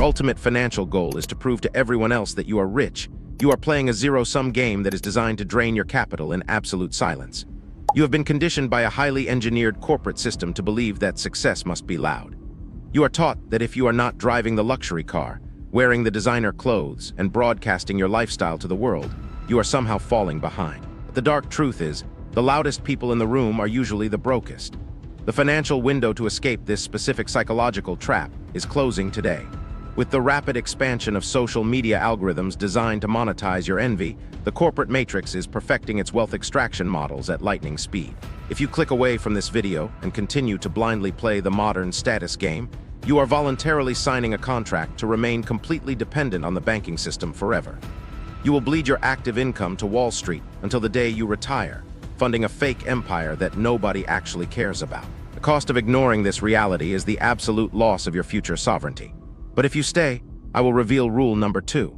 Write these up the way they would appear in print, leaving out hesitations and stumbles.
your ultimate financial goal is to prove to everyone else that you are rich, you are playing a zero-sum game that is designed to drain your capital in absolute silence. You have been conditioned by a highly engineered corporate system to believe that success must be loud. You are taught that if you are not driving the luxury car, wearing the designer clothes, and broadcasting your lifestyle to the world, you are somehow falling behind. But the dark truth is, the loudest people in the room are usually the brokest. The financial window to escape this specific psychological trap is closing today. With the rapid expansion of social media algorithms designed to monetize your envy, the corporate matrix is perfecting its wealth extraction models at lightning speed. If you click away from this video and continue to blindly play the modern status game, you are voluntarily signing a contract to remain completely dependent on the banking system forever. You will bleed your active income to Wall Street until the day you retire, funding a fake empire that nobody actually cares about. The cost of ignoring this reality is the absolute loss of your future sovereignty. But if you stay, I will reveal rule number 2.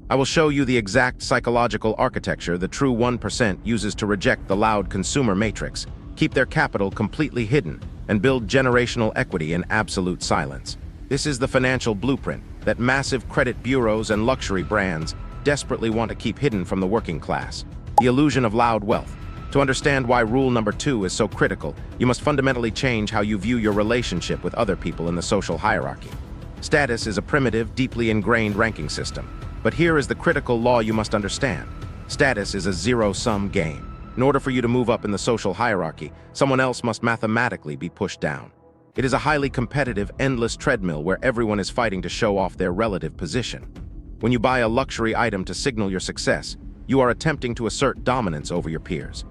I will show you the exact psychological architecture the true 1% uses to reject the loud consumer matrix, keep their capital completely hidden, and build generational equity in absolute silence. This is the financial blueprint that massive credit bureaus and luxury brands desperately want to keep hidden from the working class. The illusion of loud wealth. To understand why rule number 2 is so critical, you must fundamentally change how you view your relationship with other people in the social hierarchy. Status is a primitive, deeply ingrained ranking system. But here is the critical law you must understand. Status is a zero-sum game. In order for you to move up in the social hierarchy, someone else must mathematically be pushed down. It is a highly competitive, endless treadmill where everyone is fighting to show off their relative position. When you buy a luxury item to signal your success, you are attempting to assert dominance over your peers.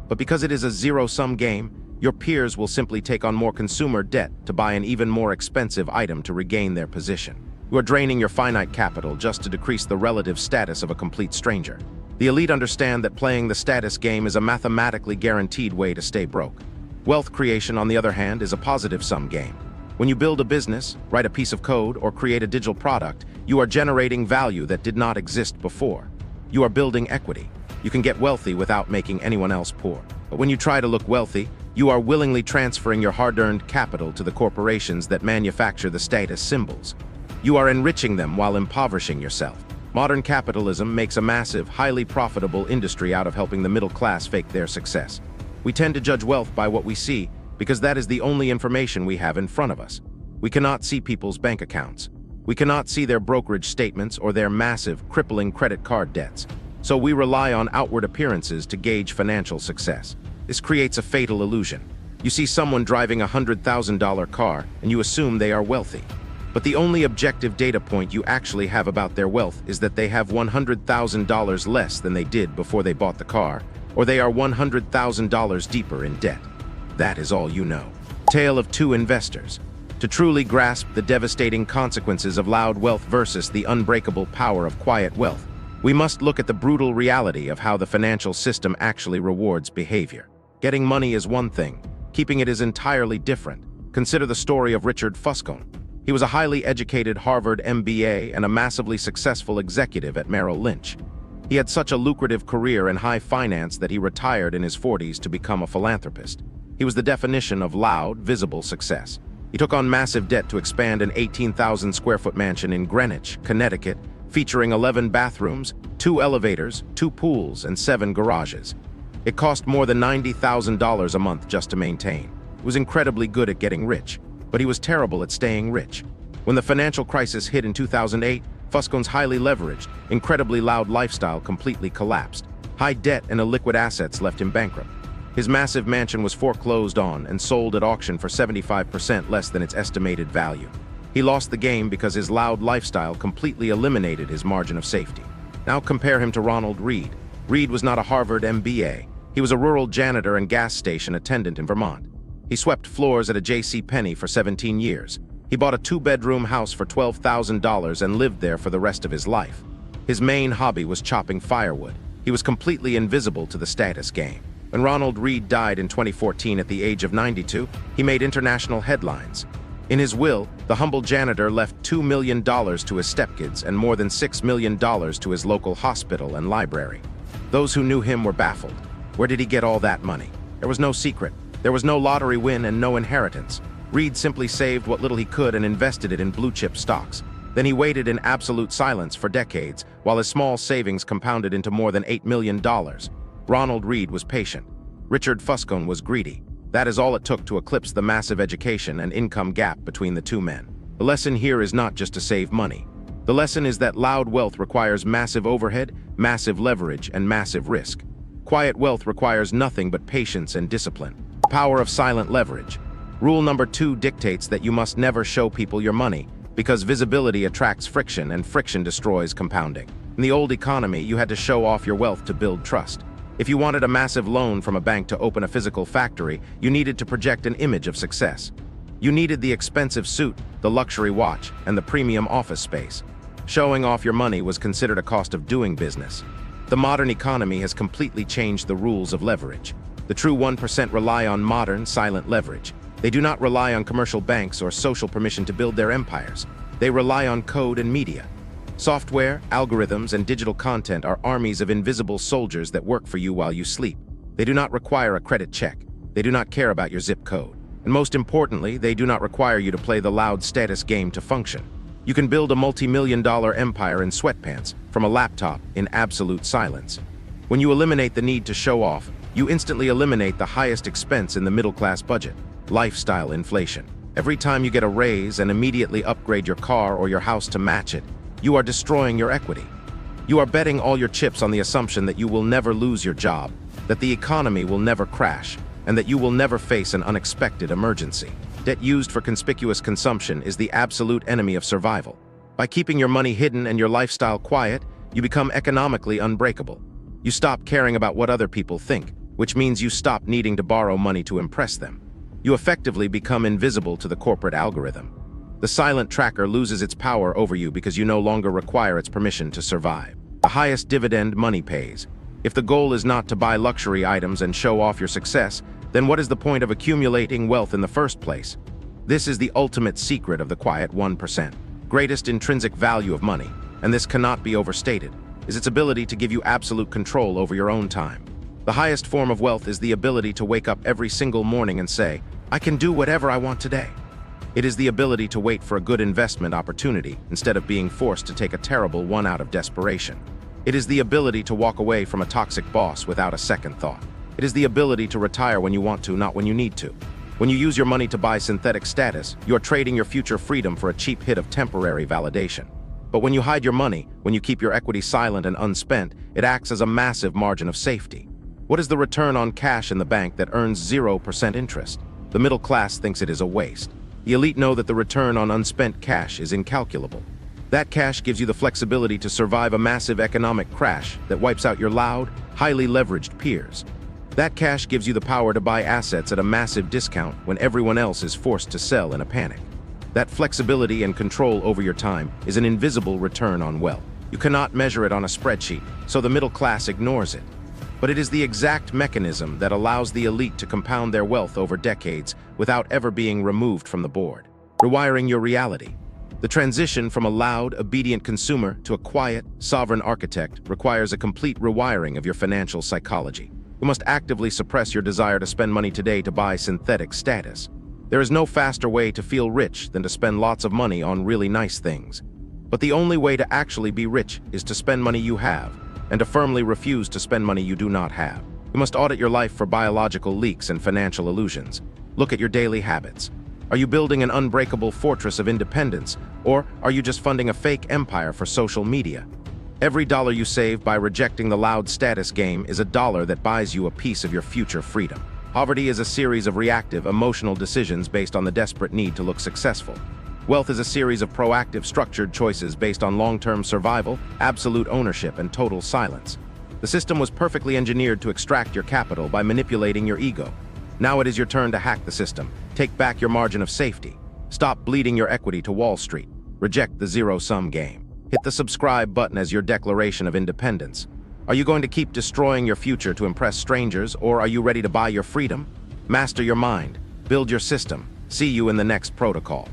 But because it is a zero-sum game, your peers will simply take on more consumer debt to buy an even more expensive item to regain their position. You are draining your finite capital just to decrease the relative status of a complete stranger. The elite understand that playing the status game is a mathematically guaranteed way to stay broke. Wealth creation, on the other hand, is a positive-sum game. When you build a business, write a piece of code, or create a digital product, you are generating value that did not exist before. You are building equity. You can get wealthy without making anyone else poor. But when you try to look wealthy, you are willingly transferring your hard-earned capital to the corporations that manufacture the status symbols. You are enriching them while impoverishing yourself. Modern capitalism makes a massive, highly profitable industry out of helping the middle class fake their success. We tend to judge wealth by what we see because that is the only information we have in front of us. We cannot see people's bank accounts. We cannot see their brokerage statements or their massive, crippling credit card debts. So we rely on outward appearances to gauge financial success. This creates a fatal illusion. You see someone driving a $100,000 car and you assume they are wealthy. But the only objective data point you actually have about their wealth is that they have $100,000 less than they did before they bought the car, or they are $100,000 deeper in debt. That is all you know. Tale of two investors. To truly grasp the devastating consequences of loud wealth versus the unbreakable power of quiet wealth, we must look at the brutal reality of how the financial system actually rewards behavior. Getting money is one thing, keeping it is entirely different. Consider the story of Richard Fuscone. He was a highly educated Harvard MBA and a massively successful executive at Merrill Lynch. He had such a lucrative career in high finance that he retired in his 40s to become a philanthropist. He was the definition of loud, visible success. He took on massive debt to expand an 18,000 square foot mansion in Greenwich, Connecticut, featuring 11 bathrooms, 2 elevators, 2 pools, and 7 garages. It cost more than $90,000 a month just to maintain. He was incredibly good at getting rich, but he was terrible at staying rich. When the financial crisis hit in 2008, Fuscone's highly leveraged, incredibly loud lifestyle completely collapsed. High debt and illiquid assets left him bankrupt. His massive mansion was foreclosed on and sold at auction for 75% less than its estimated value. He lost the game because his loud lifestyle completely eliminated his margin of safety. Now compare him to Ronald Read. Read was not a Harvard MBA. He was a rural janitor and gas station attendant in Vermont. He swept floors at a JCPenney for 17 years. He bought a 2-bedroom house for $12,000 and lived there for the rest of his life. His main hobby was chopping firewood. He was completely invisible to the status game. When Ronald Read died in 2014 at the age of 92, he made international headlines. In his will, the humble janitor left $2 million to his stepkids and more than $6 million to his local hospital and library. Those who knew him were baffled. Where did he get all that money? There was no secret. There was no lottery win and no inheritance. Read simply saved what little he could and invested it in blue-chip stocks. Then he waited in absolute silence for decades, while his small savings compounded into more than $8 million. Ronald Read was patient. Richard Fuscone was greedy. That is all it took to eclipse the massive education and income gap between the two men. The lesson here is not just to save money. The lesson is that loud wealth requires massive overhead, massive leverage, and massive risk. Quiet wealth requires nothing but patience and discipline. The power of silent leverage. Rule number 2 dictates that you must never show people your money, because visibility attracts friction and friction destroys compounding. In the old economy, you had to show off your wealth to build trust. If you wanted a massive loan from a bank to open a physical factory, you needed to project an image of success. You needed the expensive suit, the luxury watch, and the premium office space. Showing off your money was considered a cost of doing business. The modern economy has completely changed the rules of leverage. The true 1% rely on modern, silent leverage. They do not rely on commercial banks or social permission to build their empires. They rely on code and media. Software, algorithms, and digital content are armies of invisible soldiers that work for you while you sleep. They do not require a credit check. They do not care about your zip code. And most importantly, they do not require you to play the loud status game to function. You can build a multi-million-dollar empire in sweatpants from a laptop in absolute silence. When you eliminate the need to show off, you instantly eliminate the highest expense in the middle-class budget: lifestyle inflation. Every time you get a raise and immediately upgrade your car or your house to match it, you are destroying your equity. You are betting all your chips on the assumption that you will never lose your job, that the economy will never crash, and that you will never face an unexpected emergency. Debt used for conspicuous consumption is the absolute enemy of survival. By keeping your money hidden and your lifestyle quiet, you become economically unbreakable. You stop caring about what other people think, which means you stop needing to borrow money to impress them. You effectively become invisible to the corporate algorithm. The silent tracker loses its power over you because you no longer require its permission to survive. The highest dividend money pays. If the goal is not to buy luxury items and show off your success, then what is the point of accumulating wealth in the first place? This is the ultimate secret of the quiet 1%. Greatest intrinsic value of money, and this cannot be overstated, is its ability to give you absolute control over your own time. The highest form of wealth is the ability to wake up every single morning and say, "I can do whatever I want today." It is the ability to wait for a good investment opportunity instead of being forced to take a terrible one out of desperation. It is the ability to walk away from a toxic boss without a second thought. It is the ability to retire when you want to, not when you need to. When you use your money to buy synthetic status, you are trading your future freedom for a cheap hit of temporary validation. But when you hide your money, when you keep your equity silent and unspent, it acts as a massive margin of safety. What is the return on cash in the bank that earns 0% interest? The middle class thinks it is a waste. The elite know that the return on unspent cash is incalculable. That cash gives you the flexibility to survive a massive economic crash that wipes out your loud, highly leveraged peers. That cash gives you the power to buy assets at a massive discount when everyone else is forced to sell in a panic. That flexibility and control over your time is an invisible return on wealth. You cannot measure it on a spreadsheet, so the middle class ignores it. But it is the exact mechanism that allows the elite to compound their wealth over decades without ever being removed from the board. Rewiring your reality. The transition from a loud, obedient consumer to a quiet, sovereign architect requires a complete rewiring of your financial psychology. You must actively suppress your desire to spend money today to buy synthetic status. There is no faster way to feel rich than to spend lots of money on really nice things. But the only way to actually be rich is to spend money you have, and to firmly refuse to spend money you do not have. You must audit your life for biological leaks and financial illusions. Look at your daily habits. Are you building an unbreakable fortress of independence, or are you just funding a fake empire for social media? Every dollar you save by rejecting the loud status game is a dollar that buys you a piece of your future freedom. Poverty is a series of reactive, emotional decisions based on the desperate need to look successful. Wealth is a series of proactive, structured choices based on long-term survival, absolute ownership, and total silence. The system was perfectly engineered to extract your capital by manipulating your ego. Now it is your turn to hack the system. Take back your margin of safety. Stop bleeding your equity to Wall Street. Reject the zero-sum game. Hit the subscribe button as your declaration of independence. Are you going to keep destroying your future to impress strangers, or are you ready to buy your freedom? Master your mind. Build your system. See you in the next protocol.